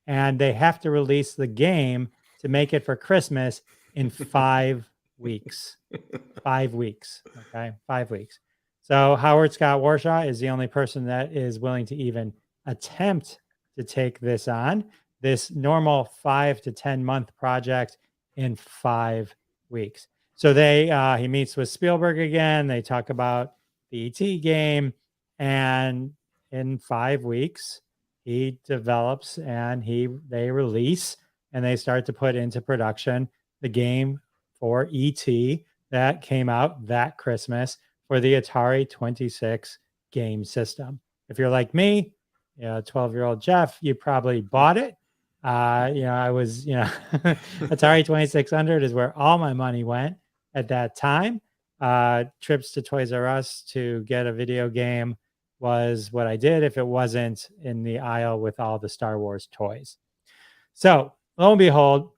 and they have to release the game to make it for Christmas in 5 weeks. 5 weeks. Okay, 5 weeks. So Howard Scott Warshaw is the only person that is willing to even attempt to take this on, this normal 5 to 10 month project, in 5 weeks. So he meets with Spielberg again. They talk about the ET game, and in 5 weeks, he develops and they release and they start to put into production the game for ET that came out that Christmas for the Atari 26 game system. If you're like me, 12-year-old Jeff, you probably bought it. I was, Atari 2600 is where all my money went at that time. Trips to Toys R Us to get a video game was what I did if it wasn't in the aisle with all the Star Wars toys. So lo and behold,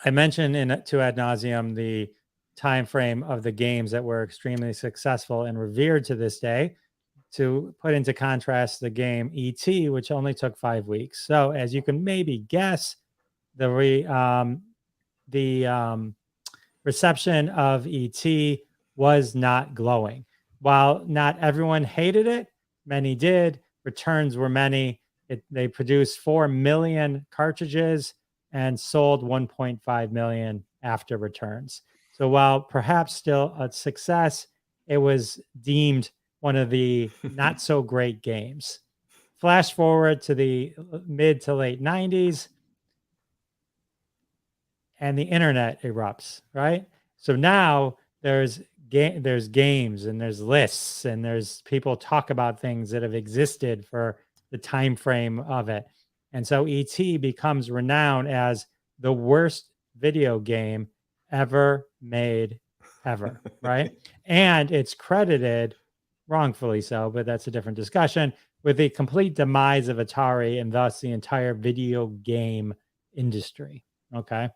I mentioned to ad nauseum the time frame of the games that were extremely successful and revered to this day. To put into contrast the game E.T., which only took 5 weeks. So as you can maybe guess, the reception of E.T. was not glowing. While not everyone hated it, many did. Returns were many. They produced 4 million cartridges and sold 1.5 million after returns. So while perhaps still a success, it was deemed one of the not so great games. Flash forward to the mid to late 90s, and the internet erupts, right? So now there's games and there's lists and there's people talk about things that have existed for the time frame of it. And so ET becomes renowned as the worst video game ever made, ever, right? And it's credited, wrongfully so, but that's a different discussion, with the complete demise of Atari and thus the entire video game industry. Okay.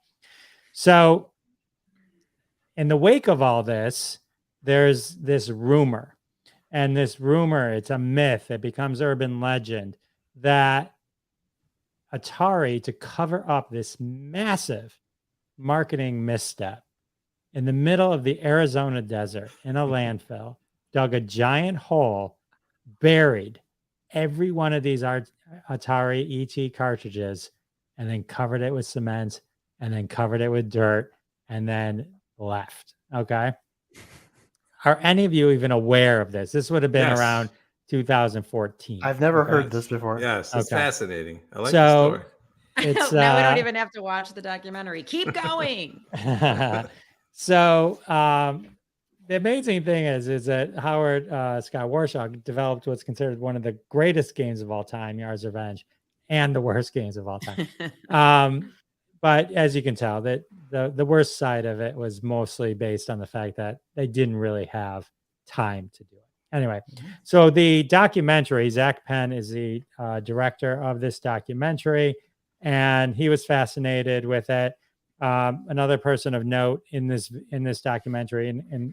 So in the wake of all this, there's this rumor, and this rumor, it's a myth. It becomes urban legend that Atari, to cover up this massive marketing misstep in the middle of the Arizona desert in a landfill, dug a giant hole, buried every one of these Atari ET cartridges, and then covered it with cement, and then covered it with dirt, and then left. Okay. Are any of you even aware of this? This would have been around 2014. I've never heard this before. Yes, it's fascinating. I like so, the story. It's, now we don't even have to watch the documentary. Keep going. So the amazing thing is that Howard Scott Warshaw developed what's considered one of the greatest games of all time, Yars' Revenge, and the worst games of all time. But as you can tell, that the worst side of it was mostly based on the fact that they didn't really have time to do it. Anyway, so the documentary, Zach Penn is the director of this documentary, and he was fascinated with it. Another person of note in this documentary,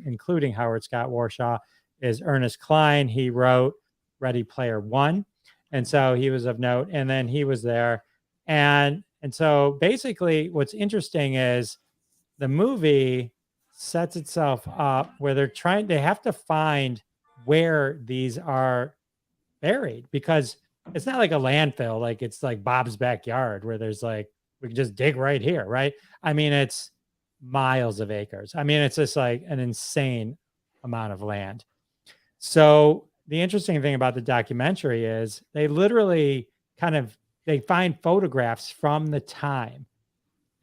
including Howard Scott Warshaw, is Ernest Cline. He wrote Ready Player One, and so he was of note. And then he was there, and so basically, what's interesting is the movie sets itself up where they have to find where these are buried, because it's not like a landfill, like it's like Bob's backyard where there's like, we can just dig right here, right? I mean, it's miles of acres. I mean, it's just like an insane amount of land. So the interesting thing about the documentary is they literally they find photographs from the time,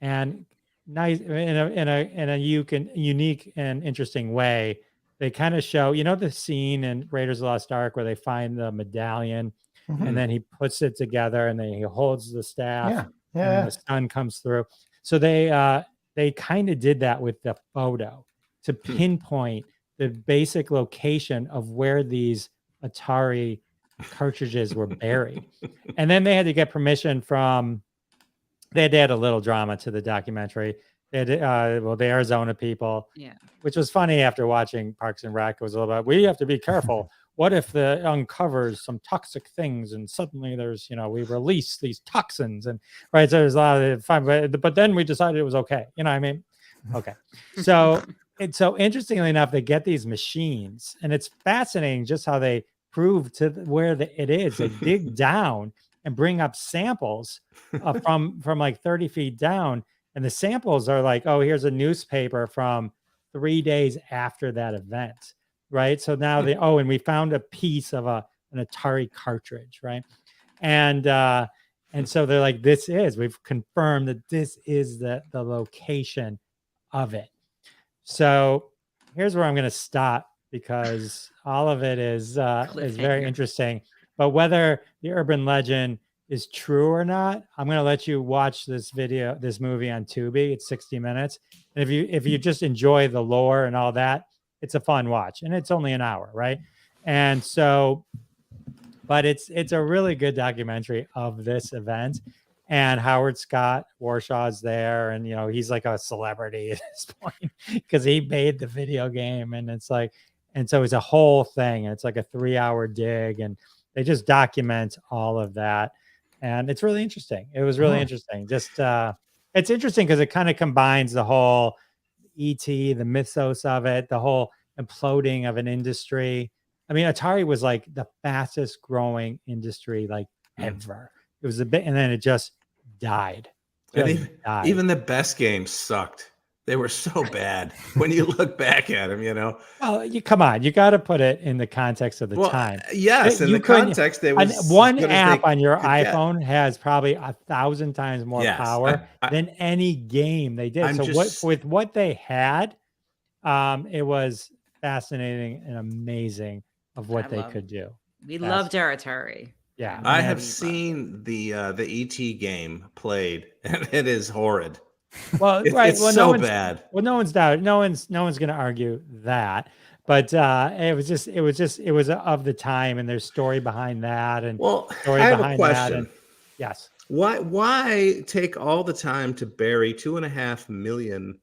and nice in a unique and interesting way. They kind of show, the scene in Raiders of the Lost Ark where they find the medallion, and then he puts it together and then he holds the staff. And the sun comes through. So they kind of did that with the photo to pinpoint the basic location of where these Atari cartridges were buried. And then they had to get permission they had to add a little drama to the documentary. They had the Arizona people, which was funny after watching Parks and Rec. It was a little bit, we have to be careful. What if the uncovers some toxic things and suddenly there's, we release these toxins, and right. So there's a lot of fun, but then we decided it was okay. You know what I mean? Okay. So interestingly enough, they get these machines, and it's fascinating just how they prove to where it is. They dig down and bring up samples from like 30 feet down. And the samples are like, oh, here's a newspaper from 3 days after that event, right? So now and we found a piece of an Atari cartridge, right? And so they're like, we've confirmed that this is the location of it. So here's where I'm going to stop, because all of it is very interesting. But whether the urban legend is true or not, I'm going to let you watch this movie on Tubi. It's 60 minutes. And if you just enjoy the lore and all that, it's a fun watch, and it's only an hour, right? And so, but it's a really good documentary of this event. And Howard Scott Warshaw's there, and he's like a celebrity at this point because he made the video game, and it's like, and so it's a whole thing. And it's like a 3-hour dig, and they just document all of that, and it's really interesting. It was really interesting. Just it's interesting because it kind of combines the whole ET, the mythos of it, the whole imploding of an industry. I mean, Atari was like the fastest growing industry like ever. It was a bit, and then it just died. Even the best games sucked. They were so bad when you look back at them, Well, come on, you got to put it in the context of the time. Yes, in the context, there was one app on your iPhone has probably 1,000 times more power than any game they did. With what they had, it was fascinating and amazing of what they could do. We loved our Atari. Yeah, I have seen the ET game played, and it is horrid. Well, it's so bad. Well, no one's going to argue that, but it was of the time, and there's story behind that, and story I have behind a question. that. Yes. Why take all the time to bury 2.5 million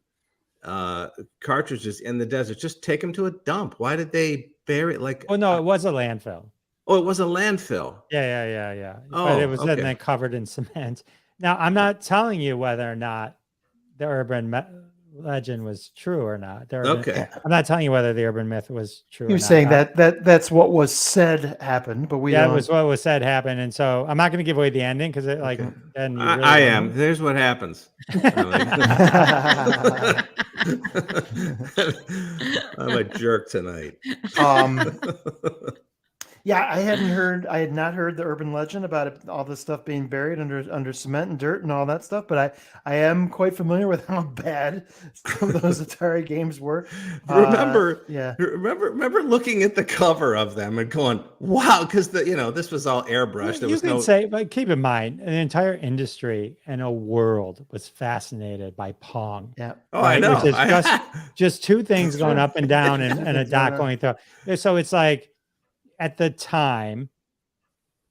cartridges in the desert? Just take them to a dump. Why did they bury it like? Oh no, it was a landfill. Oh, it was a landfill. Yeah. Oh, but it was then covered in cement. Now, I'm not telling you whether or not the urban legend was true or not. I'm not telling you whether the urban myth was true. You're saying that's what was said happened, but it was what was said happened, and so I'm not going to give away the ending because then you really I am. There's what happens. I'm a jerk tonight. Yeah, I had not heard the urban legend about all this stuff being buried under cement and dirt and all that stuff, but I am quite familiar with how bad some of those Atari games were. Remember looking at the cover of them and going, "Wow," because this was all airbrushed. But keep in mind, an entire industry and a world was fascinated by Pong. Yeah. Oh, right? I know. Which is just two things going up and down and a dot going through. So it's like, at the time,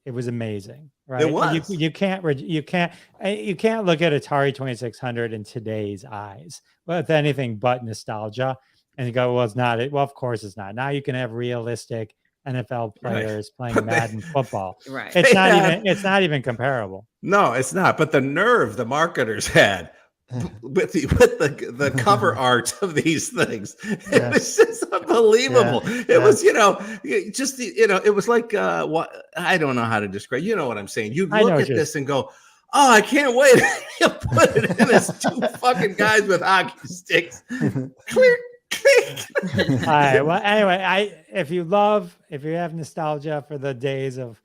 it was amazing, right? It was. You can't look at Atari 2600 in today's eyes with anything but nostalgia and you go, well, it's not it. Well, of course it's not. Now you can have realistic NFL players playing Madden football. Right. It's not even comparable. No, it's not. But the nerve the marketers had with the cover art of these things, it was just unbelievable. It was it was like what I don't know how to describe. You know what I'm saying? You look at this and go, oh, I can't wait. You put it in as two fucking guys with hockey sticks. Click. All right. Well, anyway, if you have nostalgia for the days of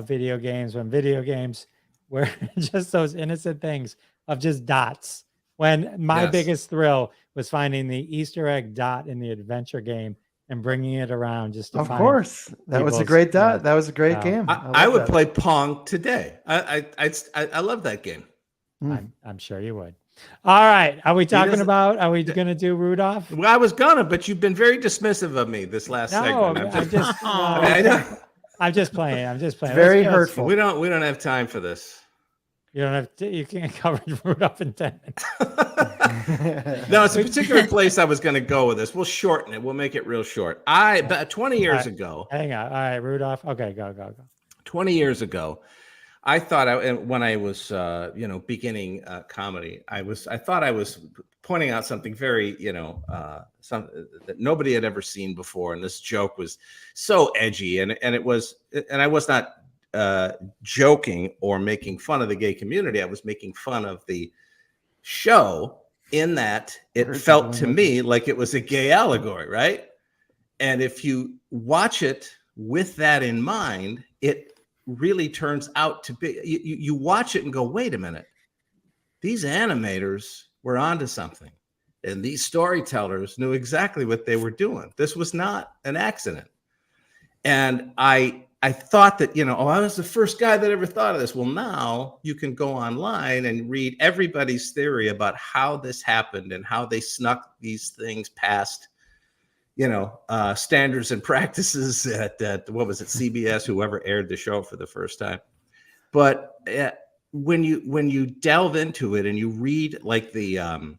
video games, when video games were just those innocent things of just dots, when my biggest thrill was finding the Easter egg dot in the adventure game and bringing it around just to find. Of course, that was a great dot. That was a great game. I would play Pong today. I love that game. I'm sure you would. All right, are we going to do Rudolph? Well, I was gonna, but you've been very dismissive of me this last segment. I'm just playing. Very hurtful. We don't have time for this. You can't cover Rudolph in 10 minutes. No, it's a particular place I was going to go with this. We'll shorten it. We'll make it real short. But 20 years ago. Hang on. All right, Rudolph. Okay, go. 20 years ago, I thought when I was beginning comedy, I thought I was pointing out something very something that nobody had ever seen before, and this joke was so edgy, and I was not joking or making fun of the gay community. I was making fun of the show in that it Heard felt you to going me like it was a gay allegory, right? And if you watch it with that in mind, it really turns out to be, you watch it and go, wait a minute, these animators were onto something. And these storytellers knew exactly what they were doing. This was not an accident. And I thought that, I was the first guy that ever thought of this. Well, now you can go online and read everybody's theory about how this happened and how they snuck these things past, standards and practices at what was it, CBS, whoever aired the show for the first time. But when you delve into it and you read like the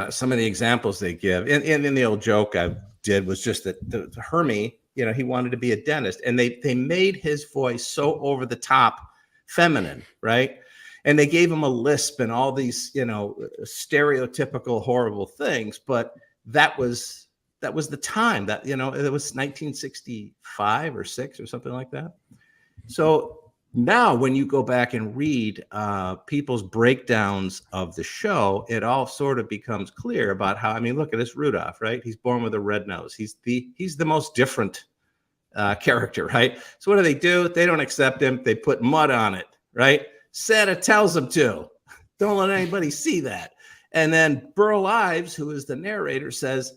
some of the examples they give, in the old joke I did was just that the Hermie, he wanted to be a dentist, and they made his voice so over the top feminine, right? And they gave him a lisp and all these, stereotypical horrible things. But that was the time that, it was 1965 or 6 or something like that. So now when you go back and read people's breakdowns of the show, it all sort of becomes clear about how, look at this Rudolph, right? He's born with a red nose. He's the most different character, right? So what do? They don't accept him. They put mud on it, right? Santa tells them to. Don't let anybody see that. And then Burl Ives, who is the narrator, says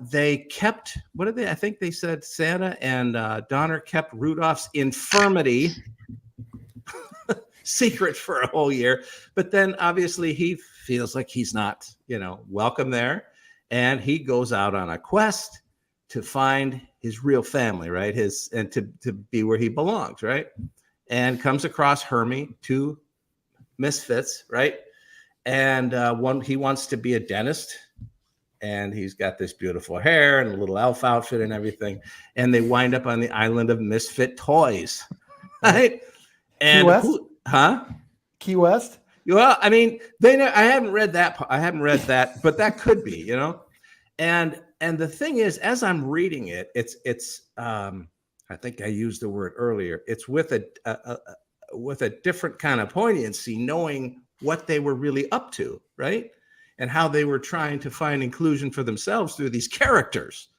they kept, I think they said Santa and Donner kept Rudolph's infirmity secret for a whole year. But then obviously he feels like he's not, welcome there. And he goes out on a quest to find his real family, right? And to be where he belongs, right? And comes across Hermie, 2 misfits, right? And one, he wants to be a dentist, and he's got this beautiful hair and a little elf outfit and everything. And they wind up on the island of misfit toys, right? And Key West? Key West? Well, I haven't read that, but that could be, And the thing is, as I'm reading it, it's I think I used the word earlier. It's with a different kind of poignancy, knowing what they were really up to, right? And how they were trying to find inclusion for themselves through these characters.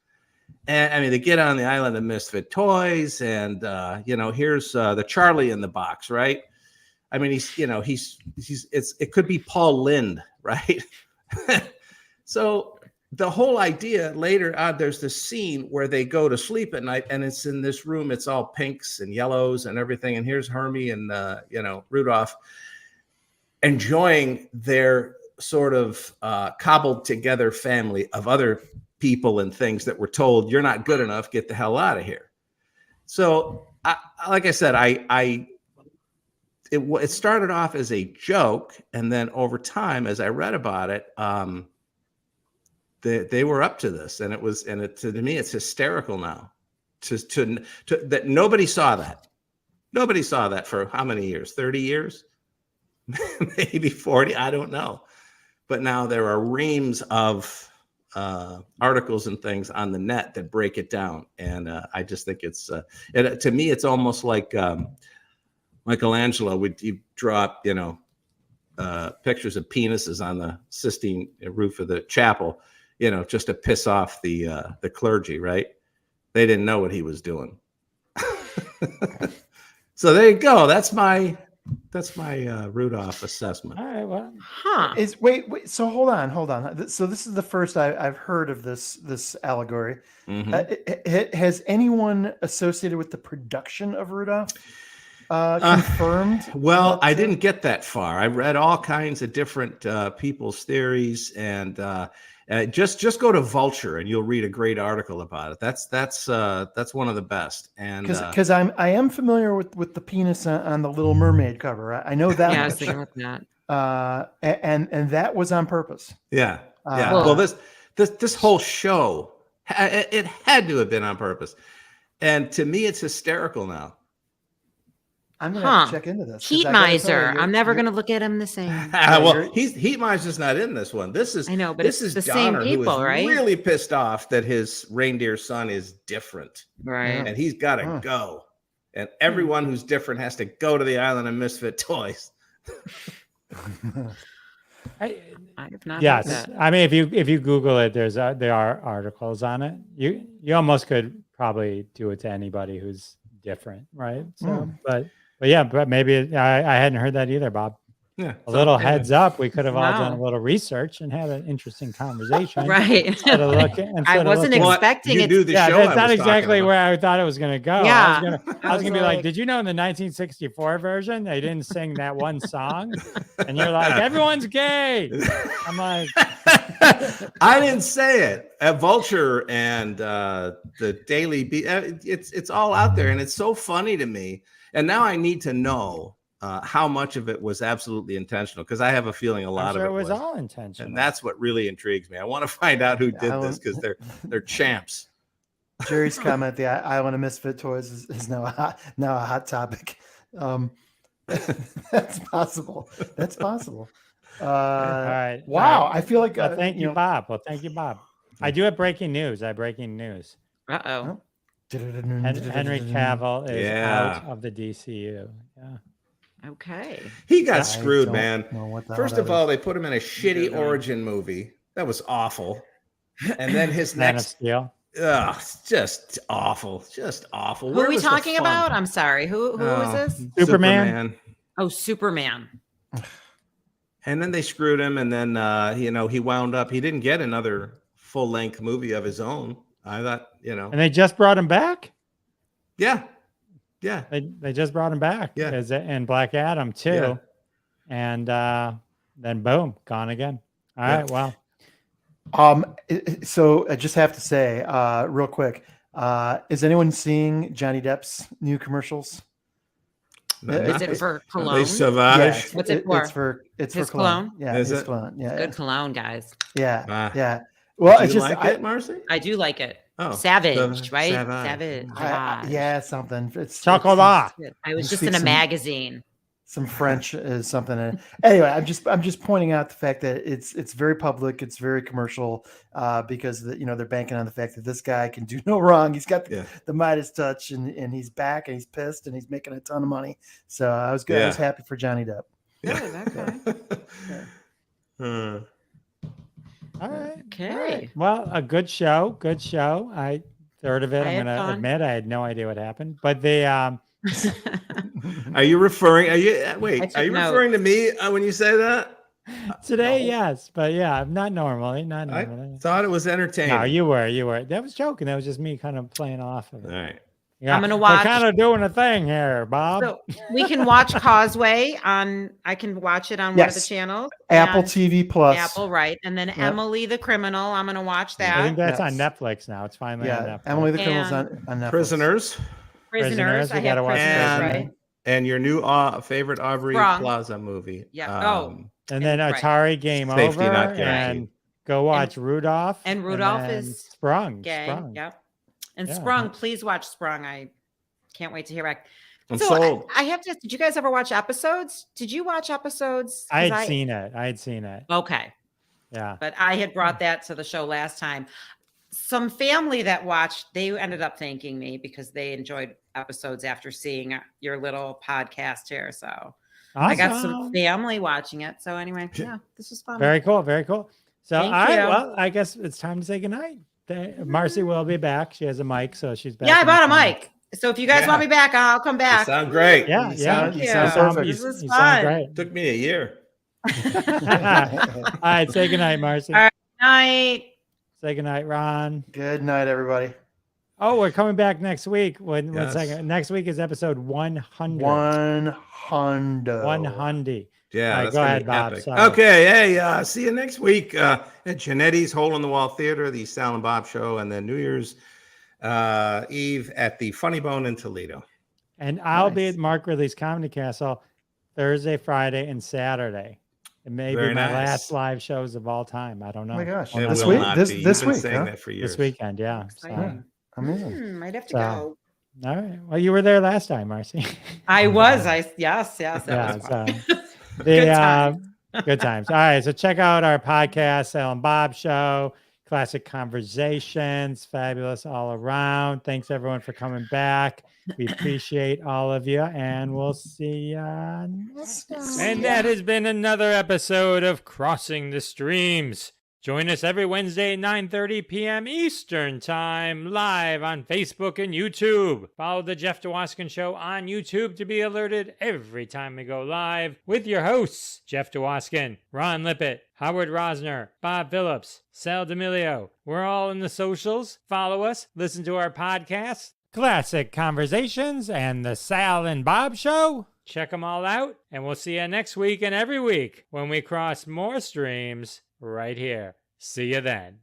And they get on the island of misfit toys, and here's the Charlie in the box, right? It could be Paul Lynde, right? So the whole idea later on, there's this scene where they go to sleep at night, and it's in this room. It's all pinks and yellows and everything. And here's Hermie and Rudolph enjoying their sort of cobbled together family of other people and things that were told, you're not good enough, get the hell out of here. So like I said, it started off as a joke, and then over time, as I read about it, they were up to this, and to me, it's hysterical now to that nobody saw that. Nobody saw that for how many years? 30 years? Maybe 40, I don't know. But now there are reams of articles and things on the net that break it down. And I just think it's, to me, it's almost like Michelangelo would draw up, pictures of penises on the Sistine roof of the chapel, just to piss off the clergy, right? They didn't know what he was doing. So there you go. That's my Rudolph assessment. All right, well, Wait. So hold on. So this is the first I've heard of this allegory. Mm-hmm. Has anyone associated with the production of Rudolph confirmed? Well, I didn't get that far. I read all kinds of different people's theories, and just go to Vulture and you'll read a great article about it. That's one of the best. And because I am familiar with the penis on the Little Mermaid cover. I know that. Yeah, I was thinking about that. And that was on purpose. Yeah. Well, this whole show, it had to have been on purpose. And to me, it's hysterical now. I'm gonna have to check into this. Heat Miser. I'm never gonna look at him the same. Well, Heat Miser's not in this one. This is this is the Donner, same people, who is right? really pissed off that his reindeer son is different, right? And he's got to go. And everyone who's different has to go to the island of misfit toys. I have not. heard Yes, that. I mean if you Google it, there are articles on it. You almost could probably do it to anybody who's different, right? So, but yeah, but maybe I hadn't heard that either, Bob. Yeah. A little heads up, we could have all done a Wow. little research and had an interesting conversation. Right. Instead of I wasn't Well, expecting you it. do the Yeah, show. that's I not was exactly talking about. where I thought it was going to go. Yeah. I was going to be like, like- did you know in the 1964 version they didn't sing that one song? And you're like, everyone's gay. I'm like, I didn't say it. At Vulture and the Daily Beat, it's all out there, and it's so funny to me. And now I need to know how much of it was absolutely intentional, because I have a feeling a lot I'm sure of it was all intentional. and that's what really intrigues me. I want to find out who did this, because they're champs. Jerry's comment, the Island of Misfit Toys is now a hot topic. That's possible. That's possible. All right. Wow, All right. I feel like Well, thank you, know, Bob. Well, thank you, Bob. I do have breaking news. Breaking news. Uh-oh. Henry Cavill is Yeah. out of the DCU. Yeah. Okay. He got I screwed, don't man. know what the First hell of that all, is. they put him in a shitty origin movie. That was awful. And then his Man of next, Steel. just awful. Just awful. Who Where are we was the talking fun? about? I'm sorry. Who is Oh, this? Superman. Oh, Superman. And then they screwed him, and then he wound up. He didn't get another full-length movie of his own. I thought, And they just brought him back. yeah. They just brought him back. Yeah. And Black Adam too. Yeah. And then boom, gone again. All Yeah. right. Well, So I just have to say, real quick, is anyone seeing Johnny Depp's new commercials? Is it for cologne? They Sauvage. Yes, What's it for? It's His for cologne. cologne? Yeah, Is his it? cologne. Yeah, Good cologne, guys. yeah, Ah. yeah. Well, Did it's you just like it, Marcy? I do like it. Oh, Savage, right? Savage. Savage. yeah, something. It's chocolate. I was You just speak in a some- magazine. Some French is something. Anyway, I'm just pointing out the fact that it's very public, it's very commercial, because they're banking on the fact that this guy can do no wrong. He's got the Midas touch, and he's back, and he's pissed, and he's making a ton of money. So I was good. I was happy for Johnny Depp. Good, okay. All right. Okay. All right. Well, a good show. Good show. Third of it, I I'm had going to fun. admit I had no idea what happened. But they Are you referring to me when you say that? today, yes. But yeah, not normally. Not I normally. thought it was entertaining. No, you were. That was joking. That was just me kind of playing off of it. All right. Yeah. I'm gonna watch- We're kind of doing a thing here, Bob. So we can watch Causeway on. I can watch it on one of the Yes. channels. Apple and- TV Plus. Apple, right? And then Yep. Emily the Criminal. I'm gonna watch I that. think that's on Yes. Netflix now. It's finally on Yeah, Netflix. Emily the Criminal's And- on Netflix. Prisoners Prisoners. We I gotta have watch Prisoners, Prisoners. right? and your new favorite Aubrey Sprung. Plaza movie. Yeah. And then Right. Atari Game Safety Over, Not Guaranteed. and go watch Rudolph. and Rudolph then is Sprung. Gay. Sprung. Yep. And Yeah. Sprung, please watch Sprung. I can't wait to hear back. I'm So sold. I have to. Did you guys ever watch episodes? Did you watch episodes? 'Cause I had seen it. Okay, Yeah. but I had brought that to the show last time. Some family that watched, they ended up thanking me because they enjoyed episodes after seeing your little podcast here. So I got some Awesome. family watching it. So anyway, yeah, this was fun. Very cool. Very cool. So, Thank all right. you. Well, I guess it's time to say goodnight. Marcy will be back. She has a mic, so she's back. Yeah, I in the bought a corner. mic. So if you guys want me back, I'll come You back. sound great. Yeah, You yeah. sound- you you sound sound perfect. This was You fun. sound great. Took me a year. All right. Say goodnight, Marcy. All right. Night. Say goodnight, Ron. Good night, everybody. Oh, we're coming back next week. One Yes. second. Next week is episode 100. 100. 100. Yeah, All right, that's go gonna ahead, be Bob. epic. Sorry. Okay, hey, see you next week at Genetti's Hole in the Wall Theater, the Sal and Bob Show, and then New Year's Eve at the Funny Bone in Toledo. And I'll be Nice. at Mark Ridley's Comedy Castle Thursday, Friday, and Saturday. It may Very be my nice. last live shows of all time. I don't know. Oh my gosh. Well, It This will week? not This- be. this You've been week, saying huh? that for years. This weekend, yeah. So, Exciting. Amazing. Might have to So- go. all right. Well, you were there last time, Marcy. I was. Yes. That Yeah, was fun. so Good times. good times. All right. So check out our podcast, Sal and Bob Show, Classic Conversations, fabulous all around. Thanks everyone for coming back. We appreciate all of you, and we'll see you next time. And that has been another episode of Crossing the Streams. Join us every Wednesday at 9:30 p.m. Eastern Time, live on Facebook and YouTube. Follow The Jeff DeWaskin Show on YouTube to be alerted every time we go live with your hosts, Jeff DeWaskin, Ron Lippett, Howard Rosner, Bob Phillips, Sal D'Amelio. We're all in the socials. Follow us, listen to our podcasts, Classic Conversations, and The Sal and Bob Show. Check them all out, and we'll see you next week and every week when we cross more streams right here. See you then.